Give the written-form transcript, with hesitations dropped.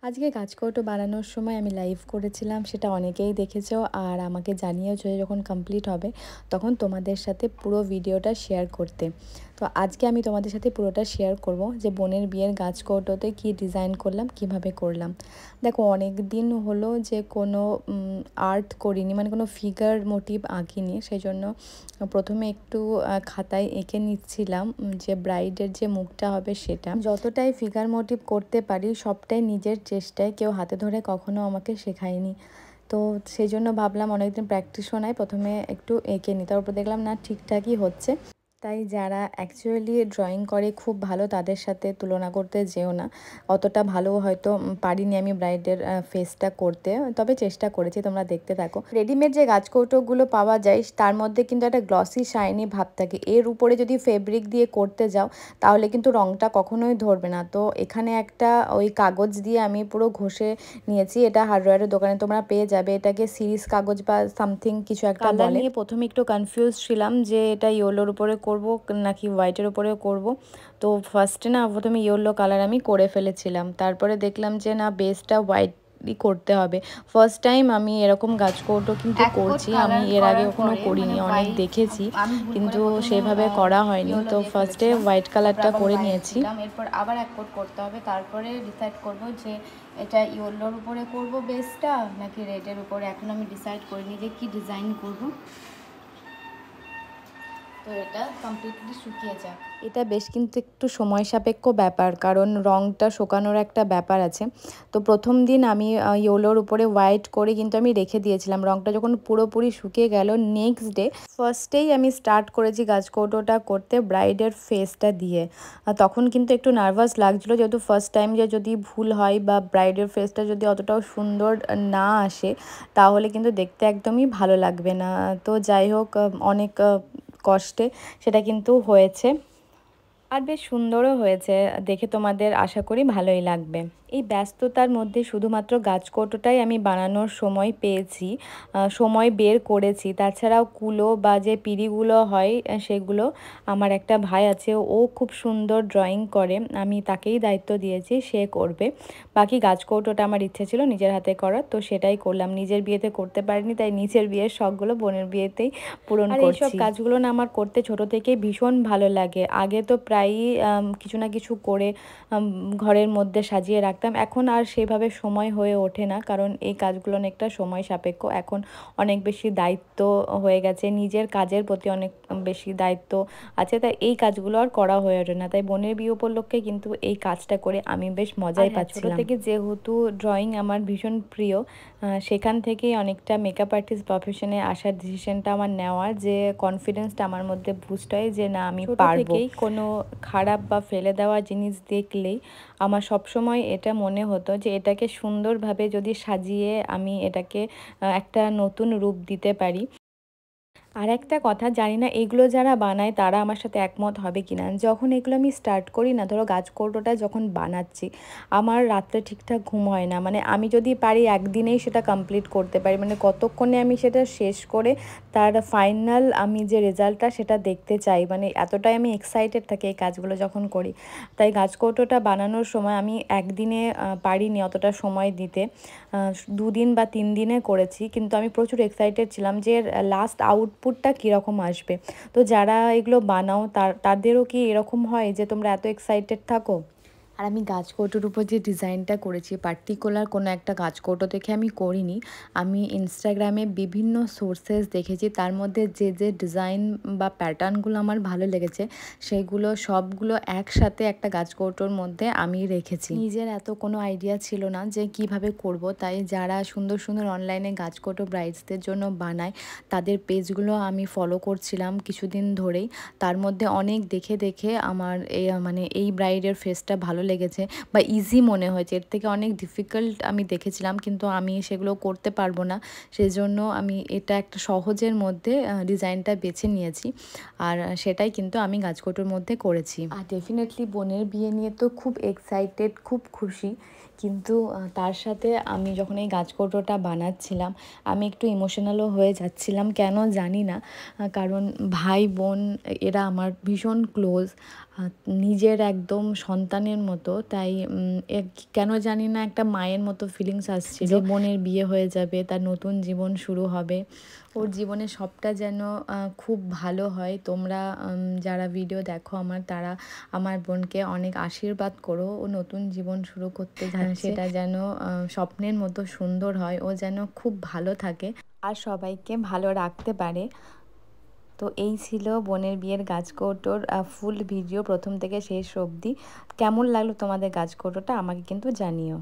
আজকে কাজকৌটো বানানোর সময় আমি লাইভ করেছিলাম, সেটা অনেকেই দেখেছো আর আমাকে জানিয়েছো যে যখন কমপ্লিট হবে তখন তোমাদের সাথে পুরো ভিডিওটা শেয়ার করতে। তো আজকে আমি তোমাদের সাথে পুরোটা শেয়ার করব যে বোনের বিয়ের কাজকৌটোতে কি ডিজাইন করলাম, কিভাবে করলাম। দেখো, অনেক দিন হলো যে কোনো আর্ট করিনি, মানে কোনো ফিগার মোটিভ আঁকিনি, সেই জন্য প্রথমে একটু খাতায় এঁকে নিচ্ছিলাম যে ব্রাইডের যে মুখটা হবে সেটা। যতটাই ফিগার মোটিভ করতে পারি সবটাই নিজের চেষ্টায়, কেউ হাতে ধরে কখনো আমাকে শেখায়নি। তো সেই জন্য ভাবলাম অনেকদিন প্র্যাকটিসও নাই, প্রথমে একটু এঁকে নিই, তারপর দেখলাম না ঠিকঠাকই হচ্ছে। তাই যারা অ্যাকচুয়ালি ড্রয়িং করে খুব ভালো তাদের সাথে তুলনা করতে যেও না। অতটা ভালো হয়তো পারিনি আমি ব্রাইডের ফেসটা করতে, তবে চেষ্টা করেছি, তোমরা দেখতে থাকো। রেডিমেড যে গাছকৌটোগুলো পাওয়া যায় তার মধ্যে কিন্তু একটা গ্লসি শাইনি ভাব থাকে, এর উপরে যদি ফেব্রিক দিয়ে করতে যাও তাহলে কিন্তু রঙটা কখনোই ধরবে না। তো এখানে একটা ওই কাগজ দিয়ে আমি পুরো ঘষে নিয়েছি, এটা হার্ডওয়্যারের দোকানে তোমরা পেয়ে যাবে, এটাকে সিরিজ কাগজ বা সামথিং কিছু একটা বলে। নিয়ে প্রথমে একটু কনফিউজ ছিলাম যে এটা ইয়েলোর উপরে করব নাকি হোয়াইটের উপরেও করব। তো ফার্স্টে না প্রথমে ইয়েলো কালার আমি করে ফেলেছিলাম, তারপরে দেখলাম যে না, বেসটা হোয়াইট করতে হবে। ফার্স্ট টাইম আমি এরকম গাছকৌটো কিন্তু করছি, আমি এর আগে কখনো করিনি, অনেক দেখেছি কিন্তু সেভাবে করা হয়নি। তো ফার্স্টে হোয়াইট কালারটা করে নিয়েছি, এরপর আবার এক কোট করতে হবে, তারপরে ডিসাইড করব যে এটা ইয়েলোর উপরে করব বেসটা নাকি রেডের উপরে। এখন আমি ডিসাইড করিনি যে কি ডিজাইন করব। তো এটা কমপ্লিটলি শুকিয়ে যাক। এটা বেশ কিন্তু একটু সময় সাপেক্ষ ব্যাপার, কারণ রঙটা শুকানোর একটা ব্যাপার আছে। তো প্রথম দিন আমি ইয়েলোর উপরে হোয়াইট করে কিন্তু আমি রেখে দিয়েছিলাম, রঙটা যখন পুরোপুরি শুকিয়ে গেল নেক্সট ডে ফার্স্টেই আমি স্টার্ট করেছি গাছকৌটোটা করতে ব্রাইডের ফেসটা দিয়ে। তখন কিন্তু একটু নার্ভাস লাগছিলো, যেহেতু ফার্স্ট টাইম, যে যদি ভুল হয় বা ব্রাইডের ফেসটা যদি অতটাও সুন্দর না আসে তাহলে কিন্তু দেখতে একদমই ভালো লাগবে না। তো যাই হোক, অনেক কষ্টে সেটা কিন্তু হয়েছে, আর বেশ সুন্দরও হয়েছে, দেখে তোমাদের আশা করি ভালোই লাগবে। এই ব্যস্ততার মধ্যে শুধুমাত্র গাছকৌটোটাই আমি বানানোর সময় পেয়েছি, সময় বের করেছি। তাছাড়াও কুলো বা যে পিঁড়িগুলো হয় সেগুলো আমার একটা ভাই আছে, ও খুব সুন্দর ড্রয়িং করে, আমি তাকেই দায়িত্ব দিয়েছি, সে করবে। বাকি গাছকৌটোটা আমার ইচ্ছে ছিল নিজের হাতে করার, তো সেটাই করলাম। নিজের বিয়েতে করতে পারিনি, তাই নিজের বিয়ের শখগুলো বোনের বিয়েতেই পূরণ করছি। এইসব কাজগুলো না আমার করতে ছোট থেকেই ভীষণ ভালো লাগে। আগে তো প্রায়ই কিছু না কিছু করে ঘরের মধ্যে সাজিয়ে রাখতাম, এখন আর সেভাবে সময় হয়ে ওঠে না, কারণ এই কাজগুলো অনেকটা সময় সাপেক্ষ। এখন অনেক বেশি দায়িত্ব হয়ে গেছে, নিজের কাজের প্রতি অনেক বেশি দায়িত্ব আছে, তাই এই কাজগুলো আর করা হয়ে ওঠে না। তাই বোনের বিয়ে উপলক্ষে কিন্তু এই কাজটা করে আমি বেশ মজাই পাচ্ছিলাম। ছোটো থেকে যেহেতু ড্রয়িং আমার ভীষণ প্রিয়, সেখান থেকেই অনেকটা মেকআপ আর্টিস্ট প্রফেশনে আসার ডিসিশনটা আমার নেওয়া, যে কনফিডেন্সটা আমার মধ্যে বুস্ট হয় যে না, আমি পারবো। কোনো খারাপ বা ফেলে দেওয়া জিনিস দেখলেই আমার সবসময় এটা মনে হতো যে এটাকে সুন্দরভাবে যদি সাজিয়ে আমি এটাকে একটা নতুন রূপ দিতে পারি। আর একটা কথা, জানি না এগুলো যারা বানায় তারা আমার সাথে একমত হবে কি না, যখন এগুলো আমি স্টার্ট করি না, ধরো গাছকৌটোটা যখন বানাচ্ছি আমার রাত্রে ঠিকঠাক ঘুম হয় না, মানে আমি যদি পারি একদিনেই সেটা কমপ্লিট করতে পারি, মানে কতক্ষণে আমি সেটা শেষ করে তার ফাইনাল আমি যে রেজাল্টটা সেটা দেখতে চাই, মানে এতটাই আমি এক্সাইটেড থাকি এই কাজগুলো যখন করি। তাই গাছকৌটোটা বানানোর সময় আমি একদিনে পারিনি অতটা সময় দিতে, 2 দিন বা 3 দিনে করেছি, কিন্তু আমি প্রচুর এক্সাইটেড ছিলাম যে লাস্ট আউটপুটটা কীরকম আসবে। তো যারা এগুলো বানাও তাদেরও কি এরকম হয় যে তোমরা এত এক্সাইটেড থাকো? আর আমি গাছকৌটোর উপর যে ডিজাইনটা করেছি পার্টিকুলার কোনো একটা গাছকৌটো দেখে আমি করিনি, আমি ইনস্টাগ্রামে বিভিন্ন সোর্সেস দেখেছি, তার মধ্যে যে যে ডিজাইন বা প্যাটার্নগুলো আমার ভালো লেগেছে সেগুলো সবগুলো একসাথে একটা গাছকৌটোর মধ্যে আমি রেখেছি। নিজের এত কোনো আইডিয়া ছিল না যে কিভাবে করব, তাই যারা সুন্দর সুন্দর অনলাইনে গাছকৌটো ব্রাইডসদের জন্য বানায় তাদের পেজগুলো আমি ফলো করছিলাম কিছুদিন ধরেই। তার মধ্যে অনেক দেখে দেখে আমার মানে এই ব্রাইডের ফেসটা ভালো লেগেছে বা ইজি মনে হয়েছে, এর থেকে অনেক ডিফিকাল্ট আমি দেখেছিলাম কিন্তু আমি সেগুলো করতে পারবো না, সেজন্য আমি এটা একটা সহজের মধ্যে ডিজাইনটা বেছে নিয়েছি, আর সেটাই কিন্তু আমি গাছকৌটোর মধ্যে করেছি। আর ডেফিনেটলি বোনের বিয়ে নিয়ে তো খুব এক্সাইটেড, খুব খুশি, কিন্তু তার সাথে আমি যখন এই গাছকৌটোটা বানাচ্ছিলাম আমি একটু ইমোশনালও হয়ে যাচ্ছিলাম, কেন জানি না, কারণ ভাই বোন এরা আমার ভীষণ ক্লোজ, নিজের একদম সন্তানের মতো। তাই কেন জানি না একটা মায়ের মতো ফিলিংস আসছিল যে বোনের বিয়ে হয়ে যাবে, তার নতুন জীবন শুরু হবে, ওর জীবনে সবটা যেন খুব ভালো হয়। তোমরা যারা ভিডিও দেখো আমার, তারা আমার বোনকে অনেক আশীর্বাদ করো। ও নতুন জীবন শুরু করতে যাচ্ছে, সেটা যেন স্বপ্নের মতো সুন্দর হয়, ও যেন খুব ভালো থাকে আর সবাইকে ভালো রাখতে পারে। তো এই ছিল বোনের বিয়ের গাছকৌটোর ফুল ভিডিও প্রথম থেকে শেষ অবধি। কেমন লাগলো তোমাদের গাছকৌটোটা আমাকে কিন্তু জানিও।